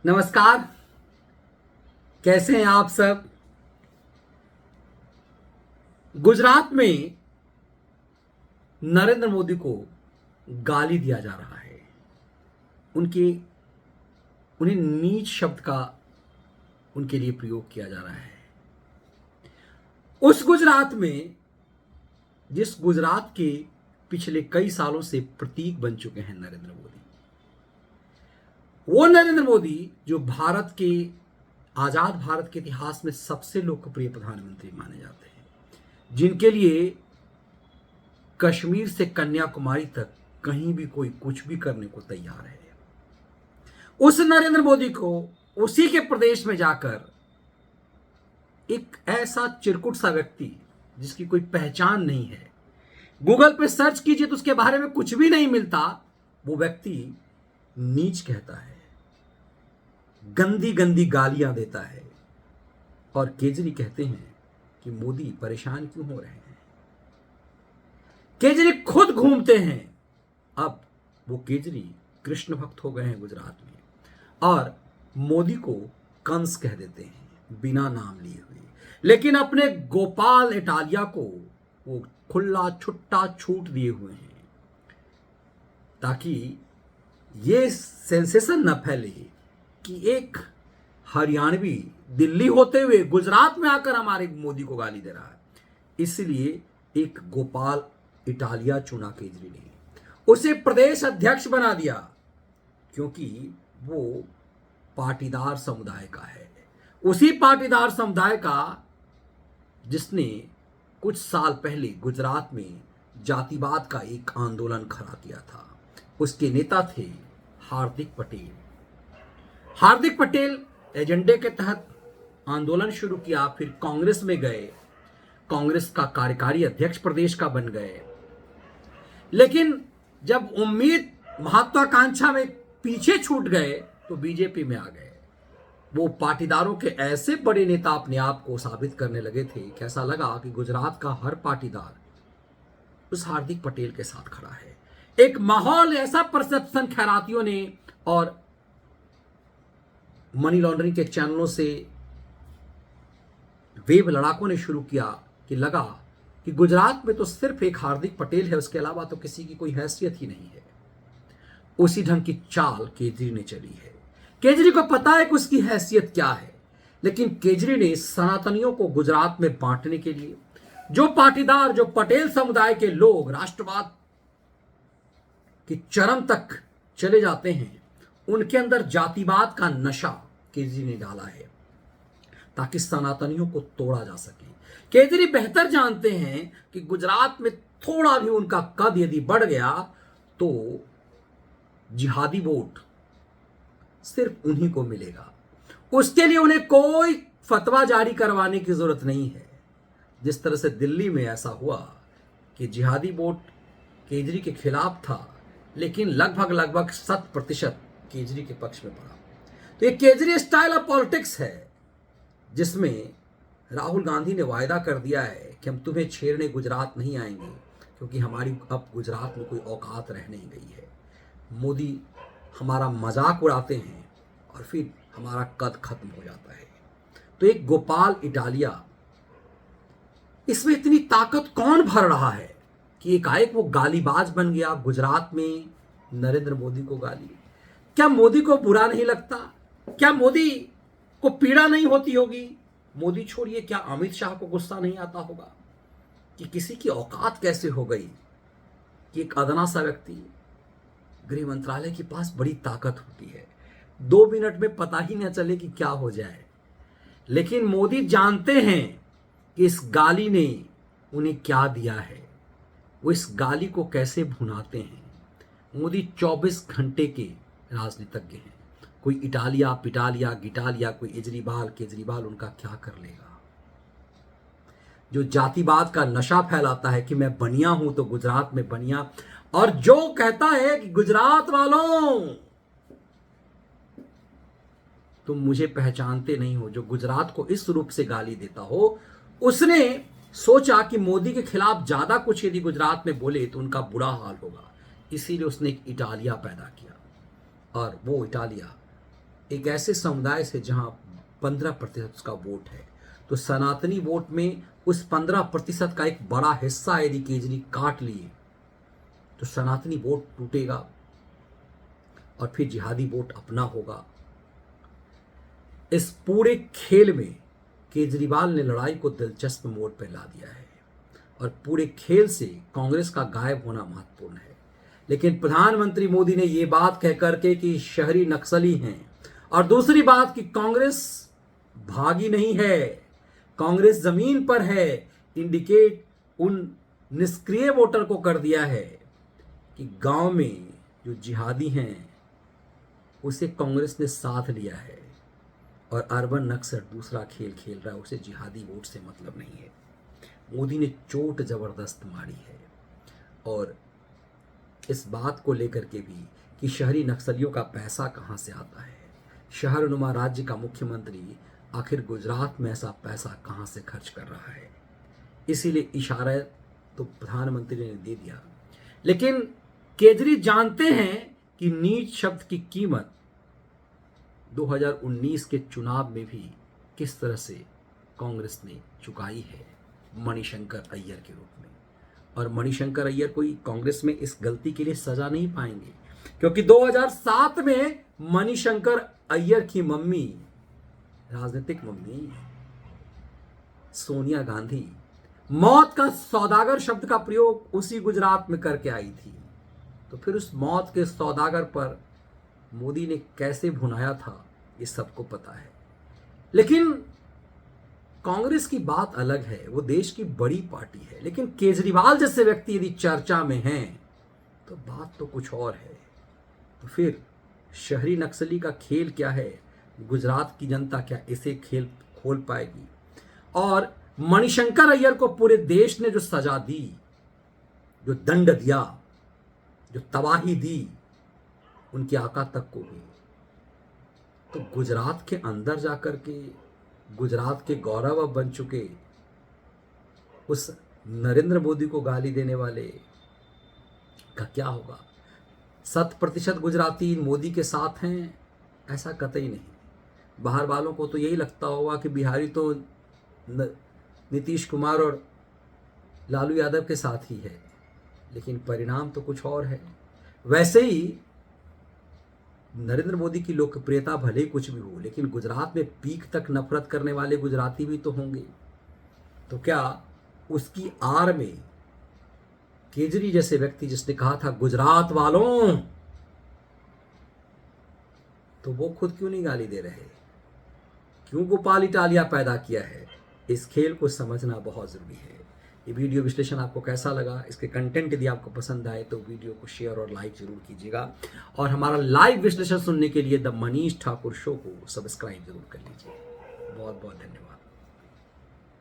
नमस्कार। कैसे हैं आप सब। गुजरात में नरेंद्र मोदी को गाली दिया जा रहा है। उनके उन्हें नीच शब्द का उनके लिए प्रयोग किया जा रहा है। उस गुजरात में जिस गुजरात के पिछले कई सालों से प्रतीक बन चुके हैं नरेंद्र मोदी, वो नरेंद्र मोदी जो भारत के आजाद भारत के इतिहास में सबसे लोकप्रिय प्रधानमंत्री माने जाते हैं, जिनके लिए कश्मीर से कन्याकुमारी तक कहीं भी कोई कुछ भी करने को तैयार है, उस नरेंद्र मोदी को उसी के प्रदेश में जाकर एक ऐसा चिरकुट सा व्यक्ति जिसकी कोई पहचान नहीं है, गूगल पे सर्च कीजिए तो उसके बारे में कुछ भी नहीं मिलता, वो व्यक्ति नीच कहता है, गंदी गंदी गालियां देता है। और केजरी कहते हैं कि मोदी परेशान क्यों हो रहे हैं। केजरी खुद घूमते हैं। अब वो केजरी कृष्ण भक्त हो गए हैं गुजरात में, और मोदी को कंस कह देते हैं बिना नाम लिए हुए। लेकिन अपने गोपाल इटालिया को वो खुला छुट्टा छूट दिए हुए हैं, ताकि ये सेंसेशन न फैले कि एक हरियाणवी दिल्ली होते हुए गुजरात में आकर हमारे मोदी को गाली दे रहा है। इसलिए एक गोपाल इटालिया चुना केजरी ने, उसे प्रदेश अध्यक्ष बना दिया, क्योंकि वो पाटीदार समुदाय का है। उसी पाटीदार समुदाय का जिसने कुछ साल पहले गुजरात में जातिवाद का एक आंदोलन खड़ा किया था। उसके नेता थे हार्दिक पटेल। हार्दिक पटेल एजेंडे के तहत आंदोलन शुरू किया, फिर कांग्रेस में गए, कांग्रेस का कार्यकारी अध्यक्ष प्रदेश का बन गए। लेकिन जब उम्मीद महत्वाकांक्षा में पीछे छूट गए तो बीजेपी में आ गए। वो पाटीदारों के ऐसे बड़े नेता अपने आप को साबित करने लगे थे कि ऐसा लगा कि गुजरात का हर पाटीदार उस हार्दिक पटेल के साथ खड़ा है। एक माहौल, ऐसा परसेप्शन खैरातियों ने और मनी लॉन्ड्रिंग के चैनलों से वेब लड़ाकों ने शुरू किया कि लगा कि गुजरात में तो सिर्फ एक हार्दिक पटेल है, उसके अलावा तो किसी की कोई हैसियत ही नहीं है। उसी ढंग की चाल केजरी ने चली है। केजरी को पता है कि उसकी हैसियत क्या है, लेकिन केजरी ने सनातनियों को गुजरात में बांटने के लिए, जो पाटीदार, जो पटेल समुदाय के लोग राष्ट्रवाद की चरम तक चले जाते हैं, उनके अंदर जातिवाद का नशा केजरी ने डाला है, ताकि सनातनियों को तोड़ा जा सके। केजरी बेहतर जानते हैं कि गुजरात में थोड़ा भी उनका कद यदि बढ़ गया तो जिहादी वोट सिर्फ उन्हीं को मिलेगा। उसके लिए उन्हें कोई फतवा जारी करवाने की जरूरत नहीं है। जिस तरह से दिल्ली में ऐसा हुआ कि जिहादी वोट केजरी के खिलाफ था, लेकिन लगभग 100% केजरी के पक्ष में पड़ा। तो ये केजरी स्टाइल ऑफ पॉलिटिक्स है, जिसमें राहुल गांधी ने वायदा कर दिया है कि हम तुम्हें छेड़ने गुजरात नहीं आएंगे, क्योंकि हमारी अब गुजरात में कोई औकात रह नहीं गई है। मोदी हमारा मजाक उड़ाते हैं और फिर हमारा कद खत्म हो जाता है। तो एक गोपाल इटालिया, इसमें इतनी ताकत कौन भर रहा है कि एकाएक वो गालीबाज बन गया गुजरात में नरेंद्र मोदी को गाली। क्या मोदी को बुरा नहीं लगता? क्या मोदी को पीड़ा नहीं होती होगी? मोदी छोड़िए, क्या अमित शाह को गुस्सा नहीं आता होगा कि किसी की औकात कैसे हो गई कि एक अदना सा व्यक्ति, गृह मंत्रालय के पास बड़ी ताकत होती है, 2 मिनट में पता ही न चले कि क्या हो जाए। लेकिन मोदी जानते हैं कि इस गाली ने उन्हें क्या दिया है, वो इस गाली को कैसे भुनाते हैं। मोदी 24 घंटे के राजनीतिज्ञ हैं। कोई इटालिया, पिटालिया, गिटालिया, कोई केजरीवाल उनका क्या कर लेगा। जो जातिवाद का नशा फैलाता है कि मैं बनिया हूं तो गुजरात में बनिया, और जो कहता है कि गुजरात वालों तुम मुझे पहचानते नहीं हो, जो गुजरात को इस रूप से गाली देता हो, उसने सोचा कि मोदी के खिलाफ ज्यादा कुछ यदि गुजरात में बोले तो उनका बुरा हाल होगा। इसीलिए उसने एक इटालिया पैदा किया, और वो इटालिया एक ऐसे समुदाय से जहां 15% उसका वोट है, तो सनातनी वोट में उस 15% का एक बड़ा हिस्सा यदि केजरी काट लिए तो सनातनी वोट टूटेगा और फिर जिहादी वोट अपना होगा। इस पूरे खेल में केजरीवाल ने लड़ाई को दिलचस्प मोड़ पर ला दिया है और पूरे खेल से कांग्रेस का गायब होना महत्वपूर्ण है। लेकिन प्रधानमंत्री मोदी ने यह बात कह करके कि शहरी नक्सली हैं, और दूसरी बात कि कांग्रेस भागी नहीं है, कांग्रेस जमीन पर है, इंडिकेट उन निष्क्रिय वोटर को कर दिया है कि गांव में जो जिहादी हैं उसे कांग्रेस ने साथ लिया है और अर्बन नक्सल दूसरा खेल खेल रहा है, उसे जिहादी वोट से मतलब नहीं है। मोदी ने चोट जबरदस्त मारी है और इस बात को लेकर के भी कि शहरी नक्सलियों का पैसा कहां से आता है, शहरनुमा राज्य का मुख्यमंत्री आखिर गुजरात में ऐसा पैसा कहां से खर्च कर रहा है, इसीलिए इशारा तो प्रधानमंत्री ने दे दिया। लेकिन केजरी जानते हैं कि नीच शब्द की कीमत 2019 के चुनाव में भी किस तरह से कांग्रेस ने चुकाई है मणिशंकर अय्यर के रूप में। और मणिशंकर अय्यर कोई कांग्रेस में इस गलती के लिए सजा नहीं पाएंगे, क्योंकि 2007 में मणिशंकर अय्यर की मम्मी, राजनीतिक मम्मी सोनिया गांधी, मौत का सौदागर शब्द का प्रयोग उसी गुजरात में करके आई थी। तो फिर उस मौत के सौदागर पर मोदी ने कैसे भुनाया था ये सबको पता है। लेकिन कांग्रेस की बात अलग है, वो देश की बड़ी पार्टी है, लेकिन केजरीवाल जैसे व्यक्ति यदि चर्चा में हैं तो बात तो कुछ और है। तो फिर शहरी नक्सली का खेल क्या है, गुजरात की जनता क्या इसे खेल खोल पाएगी? और मणिशंकर अय्यर को पूरे देश ने जो सजा दी, जो दंड दिया, जो तबाही दी उनकी आका तक को भी, तो गुजरात के अंदर जाकर के गुजरात के गौरव बन चुके उस नरेंद्र मोदी को गाली देने वाले का क्या होगा? 100% गुजराती मोदी के साथ हैं ऐसा कतई नहीं। बाहर वालों को तो यही लगता होगा कि बिहारी तो नीतीश कुमार और लालू यादव के साथ ही है, लेकिन परिणाम तो कुछ और है। वैसे ही नरेंद्र मोदी की लोकप्रियता भले ही कुछ भी हो, लेकिन गुजरात में पीक तक नफरत करने वाले गुजराती भी तो होंगे। तो क्या उसकी आड़ में केजरी जैसे व्यक्ति जिसने कहा था गुजरात वालों, तो वो खुद क्यों नहीं गाली दे रहे? क्यों गोपाल इटालिया पैदा किया है? इस खेल को समझना बहुत जरूरी है। ये वीडियो विश्लेषण आपको कैसा लगा? इसके कंटेंट यदि आपको पसंद आए तो वीडियो को शेयर और लाइक जरूर कीजिएगा, और हमारा लाइव विश्लेषण सुनने के लिए द मनीष ठाकुर शो को सब्सक्राइब जरूर कर लीजिए। बहुत बहुत धन्यवाद।